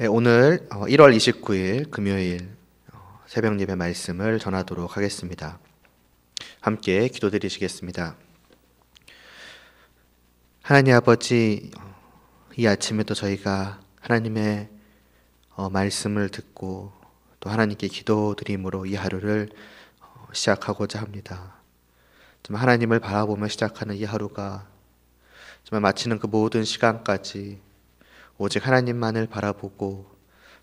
네, 오늘 1월 29일 금요일 새벽 예배 말씀을 전하도록 하겠습니다. 함께 기도드리시겠습니다. 하나님 아버지, 이 아침에도 저희가 하나님의 말씀을 듣고 또 하나님께 기도드림으로 이 하루를 시작하고자 합니다. 정말 하나님을 바라보며 시작하는 이 하루가 정말 마치는 그 모든 시간까지 오직 하나님만을 바라보고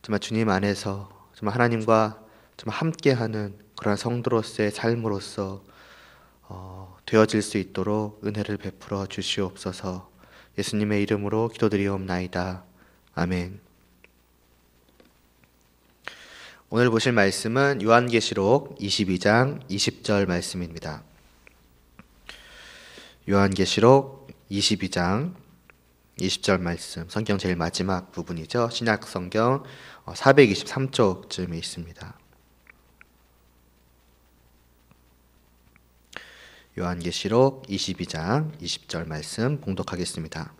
정말 주님 안에서 정말 하나님과 정말 함께하는 그러한 성도로서의 삶으로서 되어질 수 있도록 은혜를 베풀어 주시옵소서. 예수님의 이름으로 기도드리옵나이다. 아멘. 오늘 보실 말씀은 요한계시록 22장 20절 말씀입니다. 요한계시록 22장 20절 말씀, 성경 제일 마지막 부분이죠. 신약 성경 423쪽쯤에 있습니다. 요한계시록 22장 20절 말씀 봉독하겠습니다.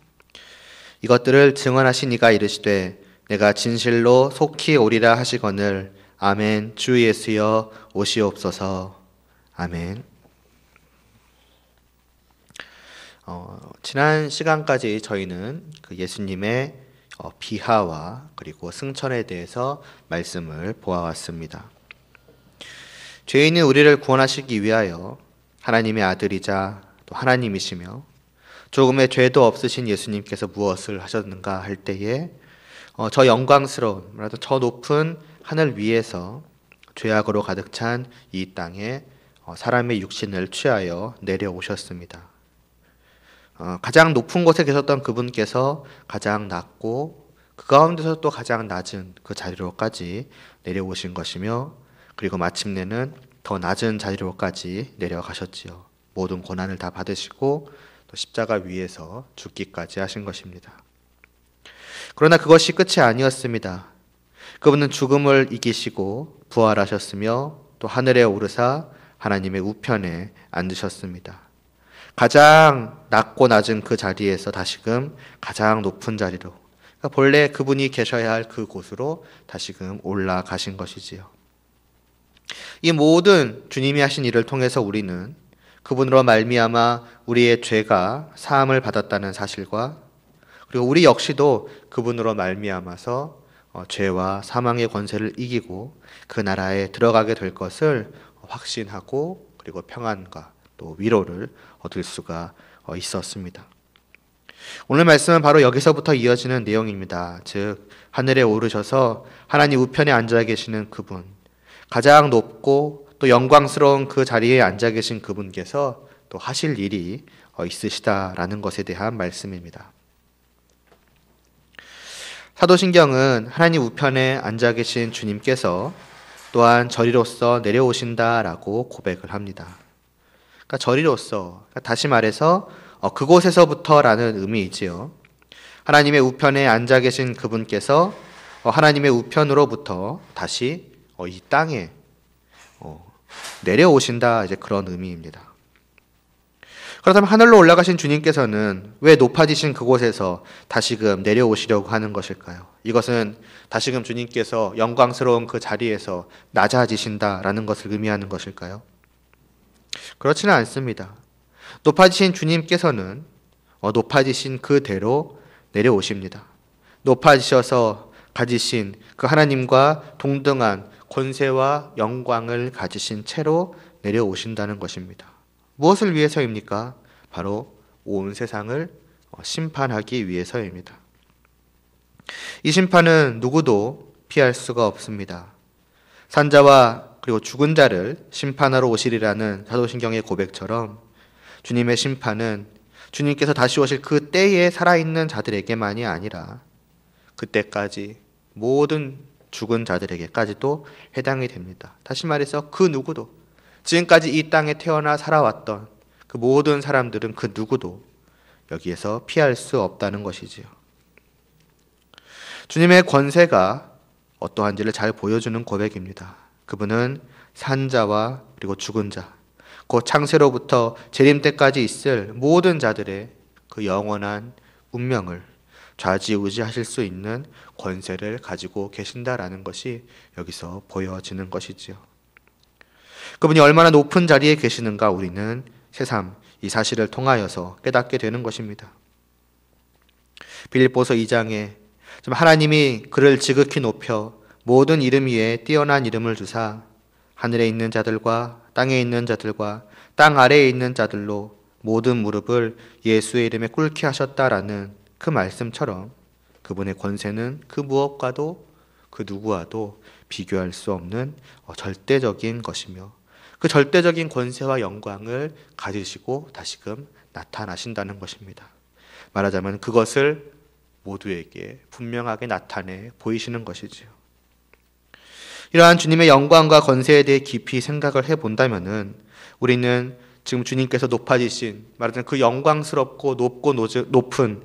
이것들을 증언하신 이가 이르시되 내가 진실로 속히 오리라 하시거늘 아멘. 주 예수여 오시옵소서. 아멘. 지난 시간까지 저희는 그 예수님의 비하와 그리고 승천에 대해서 말씀을 보아왔습니다. 죄인인 우리를 구원하시기 위하여 하나님의 아들이자 또 하나님이시며 조금의 죄도 없으신 예수님께서 무엇을 하셨는가 할 때에 저 영광스러운, 저 높은 하늘 위에서 죄악으로 가득 찬 이 땅에 사람의 육신을 취하여 내려오셨습니다. 가장 높은 곳에 계셨던 그분께서 가장 낮고 그 가운데서 또 가장 낮은 그 자리로까지 내려오신 것이며, 그리고 마침내는 더 낮은 자리로까지 내려가셨지요. 모든 고난을 다 받으시고 또 십자가 위에서 죽기까지 하신 것입니다. 그러나 그것이 끝이 아니었습니다. 그분은 죽음을 이기시고 부활하셨으며 또 하늘에 오르사 하나님의 우편에 앉으셨습니다. 가장 낮고 낮은 그 자리에서 다시금 가장 높은 자리로, 그러니까 본래 그분이 계셔야 할 그 곳으로 다시금 올라가신 것이지요. 이 모든 주님이 하신 일을 통해서 우리는 그분으로 말미암아 우리의 죄가 사함을 받았다는 사실과, 그리고 우리 역시도 그분으로 말미암아서 죄와 사망의 권세를 이기고 그 나라에 들어가게 될 것을 확신하고, 그리고 평안과 또 위로를 얻을 수가 있었습니다. 오늘 말씀은 바로 여기서부터 이어지는 내용입니다. 즉 하늘에 오르셔서 하나님 우편에 앉아 계시는 그분, 가장 높고 또 영광스러운 그 자리에 앉아 계신 그분께서 또 하실 일이 있으시다라는 것에 대한 말씀입니다. 사도신경은 하나님 우편에 앉아 계신 주님께서 또한 저리로서 내려오신다라고 고백을 합니다. 그러니까 저리로서, 다시 말해서 그곳에서부터라는 의미이지요. 하나님의 우편에 앉아 계신 그분께서 하나님의 우편으로부터 다시 이 땅에 내려오신다, 이제 그런 의미입니다. 그렇다면 하늘로 올라가신 주님께서는 왜 높아지신 그곳에서 다시금 내려오시려고 하는 것일까요? 이것은 다시금 주님께서 영광스러운 그 자리에서 낮아지신다라는 것을 의미하는 것일까요? 그렇지는 않습니다. 높아지신 주님께서는 높아지신 그대로 내려오십니다. 높아지셔서 가지신 그 하나님과 동등한 권세와 영광을 가지신 채로 내려오신다는 것입니다. 무엇을 위해서입니까? 바로 온 세상을 심판하기 위해서입니다. 이 심판은 누구도 피할 수가 없습니다. 산자와 그리고 죽은 자를 심판하러 오시리라는 사도신경의 고백처럼 주님의 심판은 주님께서 다시 오실 그 때에 살아있는 자들에게만이 아니라 그때까지 모든 죽은 자들에게까지도 해당이 됩니다. 다시 말해서 그 누구도, 지금까지 이 땅에 태어나 살아왔던 그 모든 사람들은 그 누구도 여기에서 피할 수 없다는 것이지요. 주님의 권세가 어떠한지를 잘 보여주는 고백입니다. 그분은 산자와 그리고 죽은 자, 곧 창세로부터 재림 때까지 있을 모든 자들의 그 영원한 운명을 좌지우지하실 수 있는 권세를 가지고 계신다라는 것이 여기서 보여지는 것이지요. 그분이 얼마나 높은 자리에 계시는가 우리는 새삼 이 사실을 통하여서 깨닫게 되는 것입니다. 빌립보서 2장에 하나님이 그를 지극히 높여 모든 이름 위에 뛰어난 이름을 주사 하늘에 있는 자들과 땅에 있는 자들과 땅 아래에 있는 자들로 모든 무릎을 예수의 이름에 꿇게 하셨다라는 그 말씀처럼 그분의 권세는 그 무엇과도 그 누구와도 비교할 수 없는 절대적인 것이며 그 절대적인 권세와 영광을 가지시고 다시금 나타나신다는 것입니다. 말하자면 그것을 모두에게 분명하게 나타내 보이시는 것이지요. 이러한 주님의 영광과 권세에 대해 깊이 생각을 해본다면은 우리는 지금 주님께서 높아지신 말하자면 그 영광스럽고 높은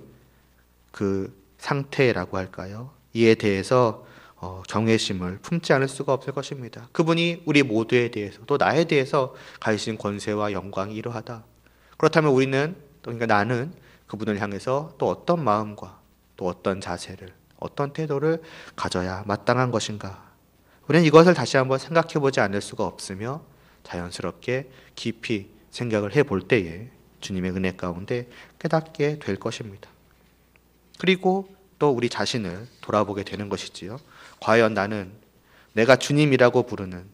그 상태라고 할까요? 이에 대해서 경외심을 품지 않을 수가 없을 것입니다. 그분이 우리 모두에 대해서 또 나에 대해서 가지신 권세와 영광이 이러하다. 그렇다면 우리는 그러니까 나는 그분을 향해서 또 어떤 마음과 또 어떤 자세를 어떤 태도를 가져야 마땅한 것인가? 우리는 이것을 다시 한번 생각해 보지 않을 수가 없으며 자연스럽게 깊이 생각을 해볼 때에 주님의 은혜 가운데 깨닫게 될 것입니다. 그리고 또 우리 자신을 돌아보게 되는 것이지요. 과연 나는 내가 주님이라고 부르는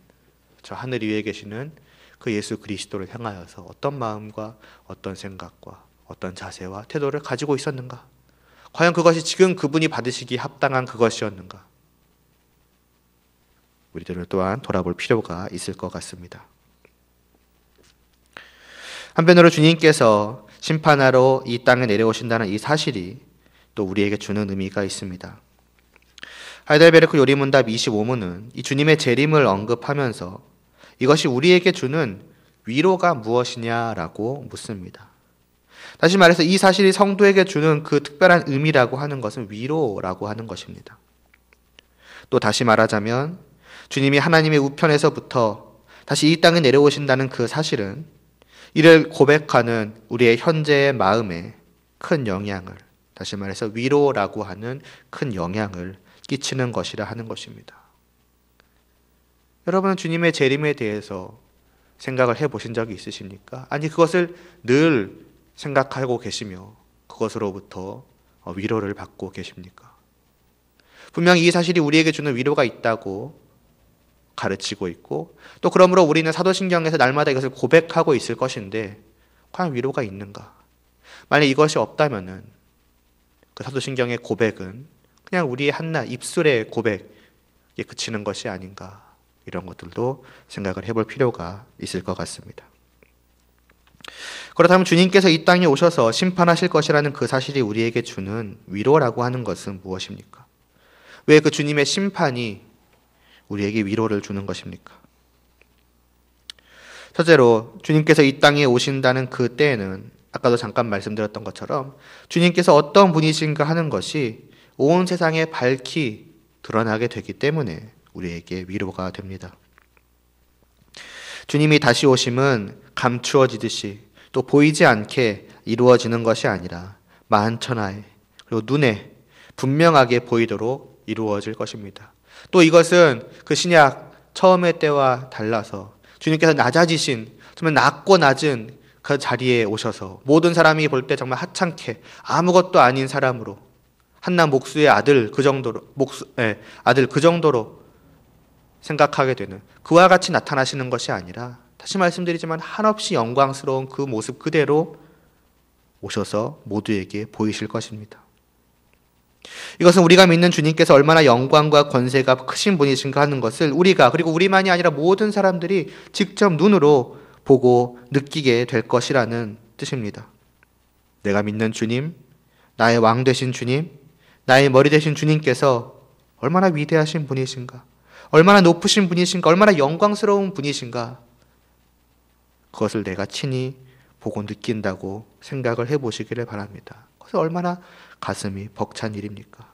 저 하늘 위에 계시는 그 예수 그리스도를 향하여서 어떤 마음과 어떤 생각과 어떤 자세와 태도를 가지고 있었는가? 과연 그것이 지금 그분이 받으시기 합당한 그것이었는가? 우리들을 또한 돌아볼 필요가 있을 것 같습니다. 한편으로 주님께서 심판하러 이 땅에 내려오신다는 이 사실이 또 우리에게 주는 의미가 있습니다. 하이델베르크 요리문답 25문은 이 주님의 재림을 언급하면서 이것이 우리에게 주는 위로가 무엇이냐라고 묻습니다. 다시 말해서 이 사실이 성도에게 주는 그 특별한 의미라고 하는 것은 위로라고 하는 것입니다. 또 다시 말하자면 주님이 하나님의 우편에서부터 다시 이 땅에 내려오신다는 그 사실은 이를 고백하는 우리의 현재의 마음에 큰 영향을, 다시 말해서 위로라고 하는 큰 영향을 끼치는 것이라 하는 것입니다. 여러분은 주님의 재림에 대해서 생각을 해보신 적이 있으십니까? 아니 그것을 늘 생각하고 계시며 그것으로부터 위로를 받고 계십니까? 분명히 이 사실이 우리에게 주는 위로가 있다고 가르치고 있고 또 그러므로 우리는 사도신경에서 날마다 이것을 고백하고 있을 것인데 과연 위로가 있는가? 만약 이것이 없다면은 그 사도신경의 고백은 그냥 우리의 한낱 입술의 고백에 그치는 것이 아닌가, 이런 것들도 생각을 해볼 필요가 있을 것 같습니다. 그렇다면 주님께서 이 땅에 오셔서 심판하실 것이라는 그 사실이 우리에게 주는 위로라고 하는 것은 무엇입니까? 왜 그 주님의 심판이 우리에게 위로를 주는 것입니까? 첫째로 주님께서 이 땅에 오신다는 그 때에는 아까도 잠깐 말씀드렸던 것처럼 주님께서 어떤 분이신가 하는 것이 온 세상에 밝히 드러나게 되기 때문에 우리에게 위로가 됩니다. 주님이 다시 오심은 감추어지듯이 또 보이지 않게 이루어지는 것이 아니라 만천하에 그리고 눈에 분명하게 보이도록 이루어질 것입니다. 또 이것은 그 신약 처음의 때와 달라서 주님께서 낮아지신 정말 낮고 낮은 그 자리에 오셔서 모든 사람이 볼 때 정말 하찮게 아무것도 아닌 사람으로 한낱 목수의 아들 그 정도로 생각하게 되는 그와 같이 나타나시는 것이 아니라 다시 말씀드리지만 한없이 영광스러운 그 모습 그대로 오셔서 모두에게 보이실 것입니다. 이것은 우리가 믿는 주님께서 얼마나 영광과 권세가 크신 분이신가 하는 것을 우리가 그리고 우리만이 아니라 모든 사람들이 직접 눈으로 보고 느끼게 될 것이라는 뜻입니다. 내가 믿는 주님, 나의 왕 되신 주님, 나의 머리 되신 주님께서 얼마나 위대하신 분이신가, 얼마나 높으신 분이신가, 얼마나 영광스러운 분이신가, 그것을 내가 친히 보고 느낀다고 생각을 해보시기를 바랍니다. 그것은 얼마나 가슴이 벅찬 일입니까?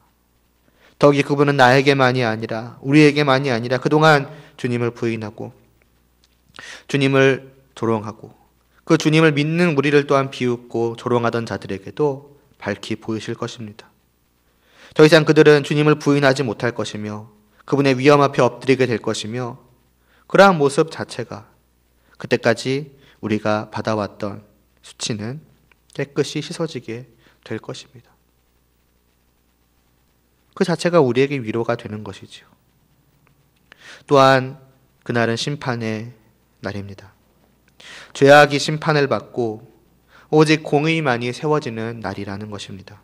더욱이 그분은 나에게만이 아니라 우리에게만이 아니라 그동안 주님을 부인하고 주님을 조롱하고 그 주님을 믿는 우리를 또한 비웃고 조롱하던 자들에게도 밝히 보이실 것입니다. 더 이상 그들은 주님을 부인하지 못할 것이며 그분의 위엄 앞에 엎드리게 될 것이며 그러한 모습 자체가 그때까지 우리가 받아왔던 수치는 깨끗이 씻어지게 될 것입니다. 그 자체가 우리에게 위로가 되는 것이지요. 또한 그날은 심판의 날입니다. 죄악이 심판을 받고 오직 공의만이 세워지는 날이라는 것입니다.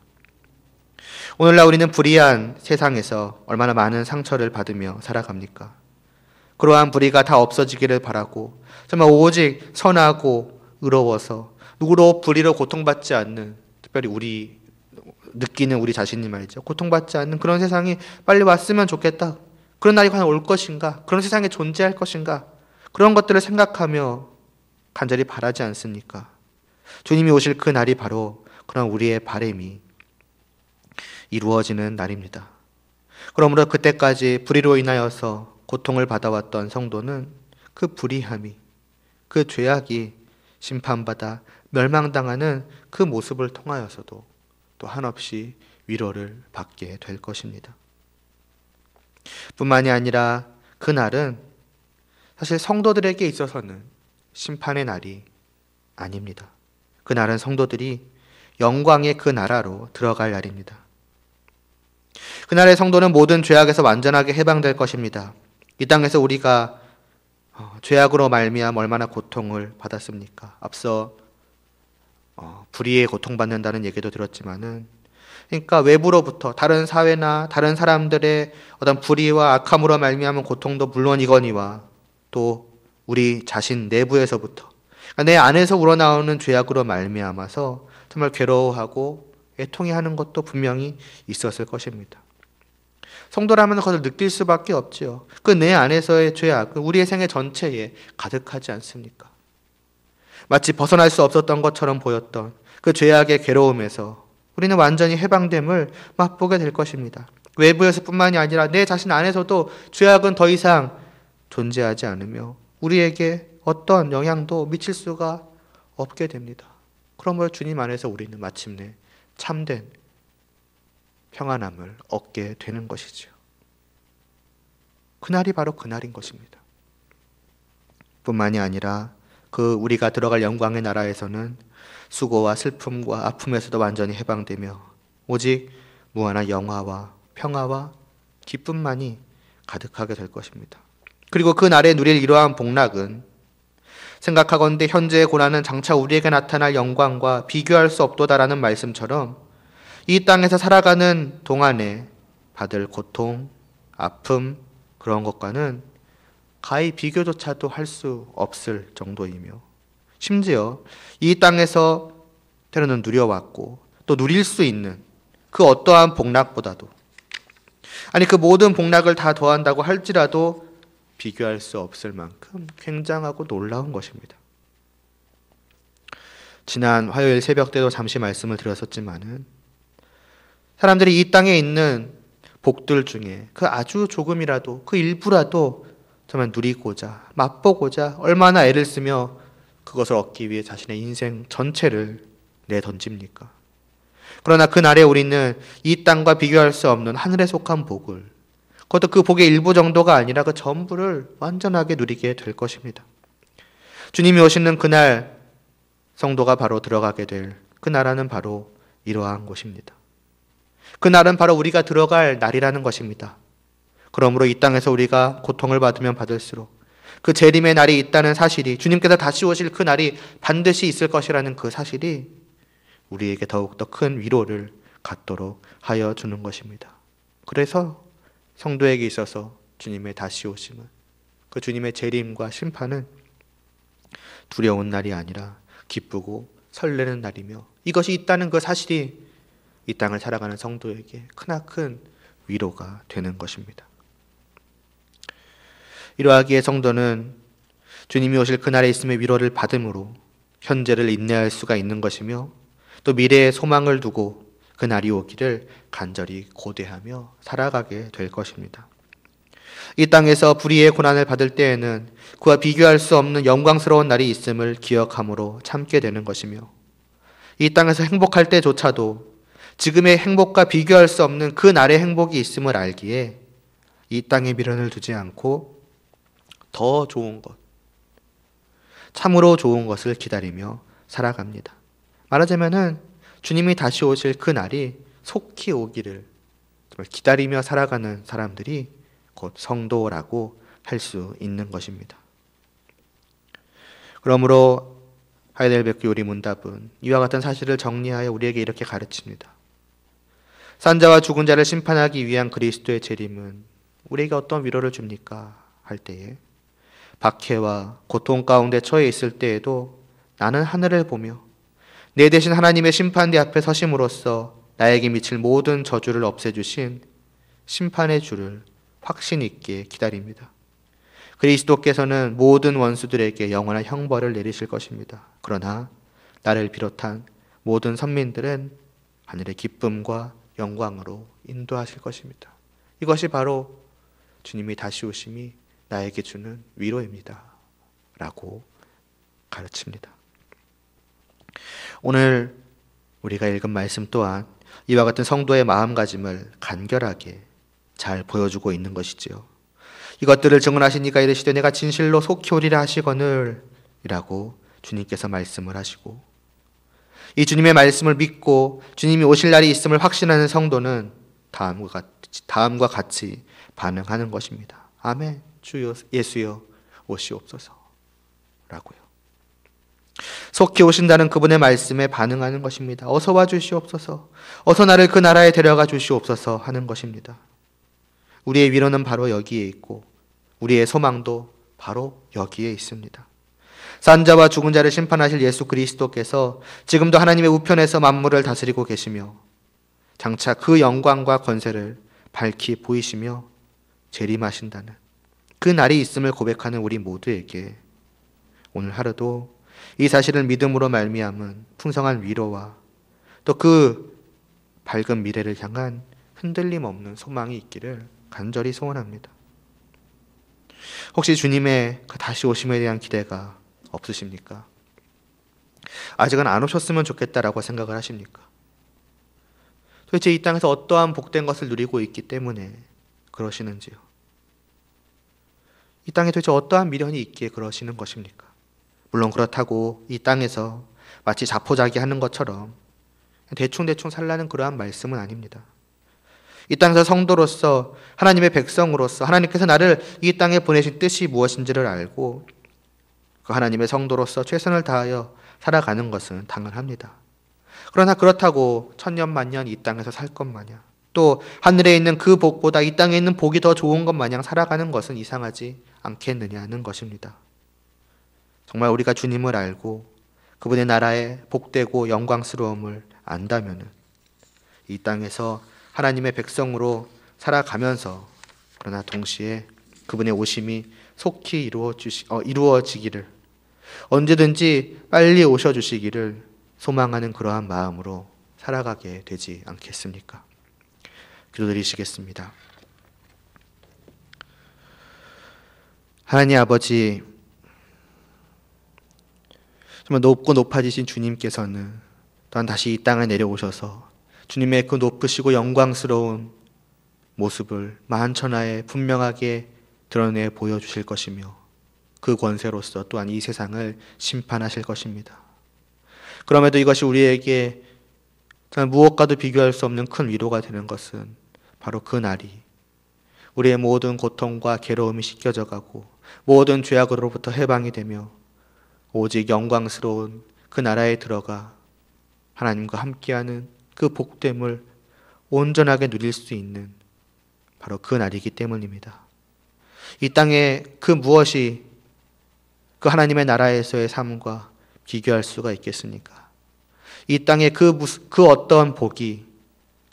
오늘날 우리는 불의한 세상에서 얼마나 많은 상처를 받으며 살아갑니까? 그러한 불의가 다 없어지기를 바라고 정말 오직 선하고 의로워서 누구로 불의로 고통받지 않는, 특별히 우리 느끼는 우리 자신이 말이죠. 고통받지 않는 그런 세상이 빨리 왔으면 좋겠다. 그런 날이 과연 올 것인가? 그런 세상에 존재할 것인가? 그런 것들을 생각하며 간절히 바라지 않습니까? 주님이 오실 그 날이 바로 그런 우리의 바람이 이루어지는 날입니다. 그러므로 그때까지 불의로 인하여서 고통을 받아왔던 성도는 그 불의함이, 그 죄악이 심판받아 멸망당하는 그 모습을 통하여서도 또 한없이 위로를 받게 될 것입니다. 뿐만이 아니라 그 날은 사실 성도들에게 있어서는 심판의 날이 아닙니다. 그 날은 성도들이 영광의 그 나라로 들어갈 날입니다. 그날의 성도는 모든 죄악에서 완전하게 해방될 것입니다. 이 땅에서 우리가 죄악으로 말미암아 얼마나 고통을 받았습니까? 앞서 불의에 고통받는다는 얘기도 들었지만은, 그러니까 외부로부터 다른 사회나 다른 사람들의 어떤 불의와 악함으로 말미암은 고통도 물론이거니와 또 우리 자신 내부에서부터, 그러니까 내 안에서 우러나오는 죄악으로 말미암아서 정말 괴로워하고 애통해하는 것도 분명히 있었을 것입니다. 성도라면 그것을 느낄 수밖에 없지요. 그 내 안에서의 죄악, 우리의 생애 전체에 가득하지 않습니까? 마치 벗어날 수 없었던 것처럼 보였던 그 죄악의 괴로움에서 우리는 완전히 해방됨을 맛보게 될 것입니다. 외부에서뿐만이 아니라 내 자신 안에서도 죄악은 더 이상 존재하지 않으며 우리에게 어떤 영향도 미칠 수가 없게 됩니다. 그러므로 주님 안에서 우리는 마침내 참된 평안함을 얻게 되는 것이죠. 그날이 바로 그날인 것입니다. 뿐만이 아니라 그 우리가 들어갈 영광의 나라에서는 수고와 슬픔과 아픔에서도 완전히 해방되며 오직 무한한 영화와 평화와 기쁨만이 가득하게 될 것입니다. 그리고 그 날에 누릴 이러한 복락은 생각하건대 현재의 고난은 장차 우리에게 나타날 영광과 비교할 수 없도다라는 말씀처럼 이 땅에서 살아가는 동안에 받을 고통, 아픔, 그런 것과는 가히 비교조차도 할 수 없을 정도이며 심지어 이 땅에서 때로는 누려왔고 또 누릴 수 있는 그 어떠한 복락보다도, 아니 그 모든 복락을 다 더한다고 할지라도 비교할 수 없을 만큼 굉장하고 놀라운 것입니다. 지난 화요일 새벽 때도 잠시 말씀을 드렸었지만은 사람들이 이 땅에 있는 복들 중에 그 아주 조금이라도, 그 일부라도 정말 누리고자, 맛보고자 얼마나 애를 쓰며 그것을 얻기 위해 자신의 인생 전체를 내던집니까? 그러나 그날에 우리는 이 땅과 비교할 수 없는 하늘에 속한 복을, 그것도 그 복의 일부 정도가 아니라 그 전부를 완전하게 누리게 될 것입니다. 주님이 오시는 그날 성도가 바로 들어가게 될 그 나라는 바로 이러한 곳입니다. 그날은 바로 우리가 들어갈 날이라는 것입니다. 그러므로 이 땅에서 우리가 고통을 받으면 받을수록 그 재림의 날이 있다는 사실이, 주님께서 다시 오실 그 날이 반드시 있을 것이라는 그 사실이 우리에게 더욱더 큰 위로를 갖도록 하여 주는 것입니다. 그래서 성도에게 있어서 주님의 다시 오심은, 그 주님의 재림과 심판은 두려운 날이 아니라 기쁘고 설레는 날이며 이것이 있다는 그 사실이 이 땅을 살아가는 성도에게 크나큰 위로가 되는 것입니다. 이러하기에 성도는 주님이 오실 그날에 있음의 위로를 받음으로 현재를 인내할 수가 있는 것이며 또 미래의 소망을 두고 그 날이 오기를 간절히 고대하며 살아가게 될 것입니다. 이 땅에서 불의의 고난을 받을 때에는 그와 비교할 수 없는 영광스러운 날이 있음을 기억함으로 참게 되는 것이며 이 땅에서 행복할 때조차도 지금의 행복과 비교할 수 없는 그 날의 행복이 있음을 알기에 이 땅에 미련을 두지 않고 더 좋은 것, 참으로 좋은 것을 기다리며 살아갑니다. 말하자면은 주님이 다시 오실 그 날이 속히 오기를 기다리며 살아가는 사람들이 곧 성도라고 할 수 있는 것입니다. 그러므로 하이델베르크 요리 문답은 이와 같은 사실을 정리하여 우리에게 이렇게 가르칩니다. 산 자와 죽은 자를 심판하기 위한 그리스도의 재림은 우리에게 어떤 위로를 줍니까? 할 때에 박해와 고통 가운데 처해 있을 때에도 나는 하늘을 보며 내 대신 하나님의 심판대 앞에 서심으로써 나에게 미칠 모든 저주를 없애주신 심판의 주를 확신 있게 기다립니다. 그리스도께서는 모든 원수들에게 영원한 형벌을 내리실 것입니다. 그러나 나를 비롯한 모든 선민들은 하늘의 기쁨과 영광으로 인도하실 것입니다. 이것이 바로 주님이 다시 오심이 나에게 주는 위로입니다. 라고 가르칩니다. 오늘 우리가 읽은 말씀 또한 이와 같은 성도의 마음가짐을 간결하게 잘 보여주고 있는 것이지요. 이것들을 증언하시니까 이르시되 내가 진실로 속히 오리라 하시거늘 이라고 주님께서 말씀을 하시고, 이 주님의 말씀을 믿고 주님이 오실 날이 있음을 확신하는 성도는 다음과 같이 반응하는 것입니다. 아멘. 주여 예수여 오시옵소서 라고요. 속히 오신다는 그분의 말씀에 반응하는 것입니다. 어서 와 주시옵소서, 어서 나를 그 나라에 데려가 주시옵소서 하는 것입니다. 우리의 위로는 바로 여기에 있고 우리의 소망도 바로 여기에 있습니다. 산 자와 죽은 자를 심판하실 예수 그리스도께서 지금도 하나님의 우편에서 만물을 다스리고 계시며 장차 그 영광과 권세를 밝히 보이시며 재림하신다는 그 날이 있음을 고백하는 우리 모두에게 오늘 하루도 이 사실을 믿음으로 말미암은 풍성한 위로와 또 그 밝은 미래를 향한 흔들림 없는 소망이 있기를 간절히 소원합니다. 혹시 주님의 그 다시 오심에 대한 기대가 없으십니까? 아직은 안 오셨으면 좋겠다라고 생각을 하십니까? 도대체 이 땅에서 어떠한 복된 것을 누리고 있기 때문에 그러시는지요? 이 땅에 도대체 어떠한 미련이 있기에 그러시는 것입니까? 물론 그렇다고 이 땅에서 마치 자포자기하는 것처럼 대충대충 살라는 그러한 말씀은 아닙니다. 이 땅에서 성도로서 하나님의 백성으로서 하나님께서 나를 이 땅에 보내신 뜻이 무엇인지를 알고 그 하나님의 성도로서 최선을 다하여 살아가는 것은 당연합니다. 그러나 그렇다고 천년만년 이 땅에서 살 것 마냥 또 하늘에 있는 그 복보다 이 땅에 있는 복이 더 좋은 것 마냥 살아가는 것은 이상하지 않겠느냐는 것입니다. 정말 우리가 주님을 알고 그분의 나라의 복되고 영광스러움을 안다면 이 땅에서 하나님의 백성으로 살아가면서 그러나 동시에 그분의 오심이 속히 이루어지기를 언제든지 빨리 오셔주시기를 소망하는 그러한 마음으로 살아가게 되지 않겠습니까? 기도드리시겠습니다. 하나님 아버지, 정말 높고 높아지신 주님께서는 또한 다시 이 땅에 내려오셔서 주님의 그 높으시고 영광스러운 모습을 만천하에 분명하게 드러내 보여주실 것이며 그 권세로서 또한 이 세상을 심판하실 것입니다. 그럼에도 이것이 우리에게 정말 무엇과도 비교할 수 없는 큰 위로가 되는 것은 바로 그 날이 우리의 모든 고통과 괴로움이 씻겨져 가고 모든 죄악으로부터 해방이 되며 오직 영광스러운 그 나라에 들어가 하나님과 함께하는 그 복됨을 온전하게 누릴 수 있는 바로 그 날이기 때문입니다. 이 땅에 그 무엇이 그 하나님의 나라에서의 삶과 비교할 수가 있겠습니까? 이 땅에 그 어떤 복이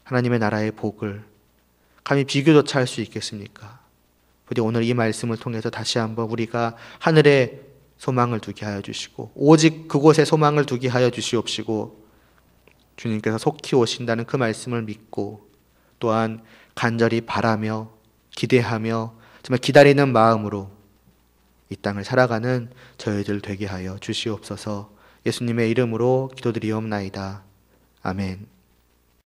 하나님의 나라의 복을 감히 비교조차 할 수 있겠습니까? 부디 오늘 이 말씀을 통해서 다시 한번 우리가 하늘에 소망을 두게 하여 주시고 오직 그곳에 소망을 두게 하여 주시옵시고 주님께서 속히 오신다는 그 말씀을 믿고 또한 간절히 바라며 기대하며 정말 기다리는 마음으로 이 땅을 살아가는 저희들 되게 하여 주시옵소서. 예수님의 이름으로 기도드리옵나이다. 아멘.